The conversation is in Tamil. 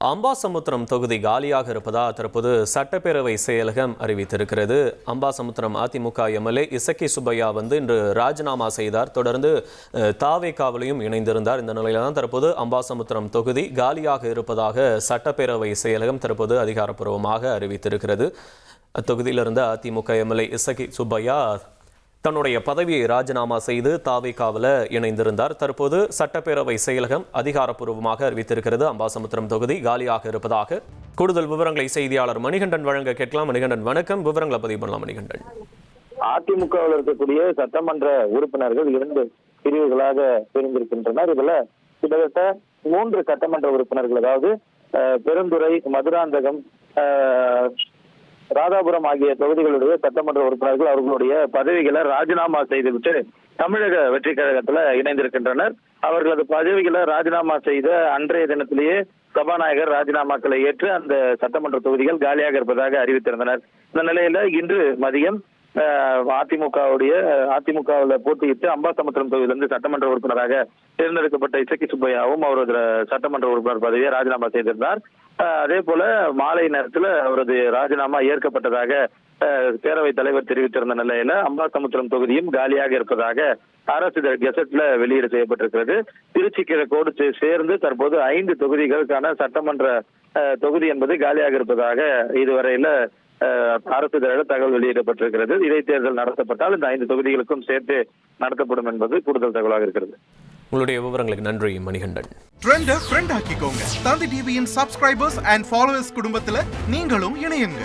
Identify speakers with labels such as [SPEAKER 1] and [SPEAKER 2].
[SPEAKER 1] அம்பாசமுத்திரம் தொகுதி காலியாக இருப்பதாக தற்போது சட்டப்பேரவை செயலகம் அறிவித்திருக்கிறது. அம்பாசமுத்திரம் அதிமுக எம்எல்ஏ இசக்கி சுப்பையா இன்று ராஜினாமா செய்தார். தொடர்ந்து தாவேகாவிலையும் இணைந்திருந்தார். இந்த நிலையில தான் தற்போது அம்பாசமுத்திரம் தொகுதி காலியாக இருப்பதாக சட்டப்பேரவை செயலகம் தற்போது அதிகாரப்பூர்வமாக அறிவித்திருக்கிறது. அத்தொகுதியிலிருந்து அதிமுக எம்எல்ஏ இசக்கி சுப்பையா தன்னுடைய பதவியை ராஜினாமா செய்து தாவேகாவில் இணைந்திருந்தார். தற்போது சட்டப்பேரவை செயலகம் அதிகாரப்பூர்வமாக அறிவித்திருக்கிறது அம்பாசமுத்திரம் தொகுதி காலியாக இருப்பதாக. கூடுதல் விவரங்களை செய்தியாளர் மணிகண்டன் வழங்க கேட்கலாம். மணிகண்டன் வணக்கம், விவரங்களை பதிவு பண்ணலாம். மணிகண்டன்,
[SPEAKER 2] அதிமுகவில் இருக்கக்கூடிய சட்டமன்ற உறுப்பினர்கள் 2 பிரிவுகளாக பிரிந்திருக்கின்றனர். இதுல கிட்டத்தட்ட 3 சட்டமன்ற உறுப்பினர்கள், அதாவது பெருந்துறை, மதுராந்தகம், ராதாபுரம் ஆகிய தொகுதிகளுடைய சட்டமன்ற உறுப்பினர்கள் அவர்களுடைய பதவிகளை ராஜினாமா செய்துவிட்டு தமிழக வெற்றி கழகத்துல இணைந்திருக்கின்றனர். அவர்களது பதவிகளை ராஜினாமா செய்த அன்றைய தினத்திலேயே சபாநாயகர் ராஜினாமாக்களை ஏற்று அந்த சட்டமன்ற தொகுதிகள் காலியாக இருப்பதாக அறிவித்திருந்தனர். இந்த நிலையில இன்று மதியம் அதிமுகவில் போட்டியிட்டு அம்பாசமுத்திரம் தொகுதியிலிருந்து சட்டமன்ற உறுப்பினராக தேர்ந்தெடுக்கப்பட்ட இசக்கி சுப்பையாவும் அவரது சட்டமன்ற உறுப்பினர் பதவியை ராஜினாமா செய்திருந்தார். அதே போல மாலை நேரத்தில் அவரது ராஜினாமா ஏற்கப்பட்டதாக பேரவைத் தலைவர் தெரிவித்திருந்த நிலையில அம்பாசமுத்திரம் தொகுதியும் காலியாக இருப்பதாக அரசு கெசட்ல வெளியீடு செய்யப்பட்டிருக்கிறது. திருச்சி கிழக்கோடு சேர்ந்து தற்போது 5 தொகுதிகளுக்கான சட்டமன்ற தொகுதி என்பது காலியாக இருப்பதாக இதுவரையில அரசு தகவல் வெளியிடப்பட்டிருக்கிறது. இடைத்தேர்தல் நடத்தப்பட்டால் இந்த 5 தொகுதிகளுக்கும் சேர்த்து நடத்தப்படும் என்பது கூடுதல் தகவலாக இருக்கிறது.
[SPEAKER 1] உங்களுடைய விவரங்களுக்கு நன்றி மணிகண்டன்.
[SPEAKER 3] ட்ரெண்ட ஃப்ரெண்ட் ஆக்கிக்கோங்க. தந்தி டிவியின் சப்ஸ்கிரைபர்ஸ் அண்ட் ஃபாலோவர்ஸ் குடும்பத்துல நீங்களும் இணையுங்க.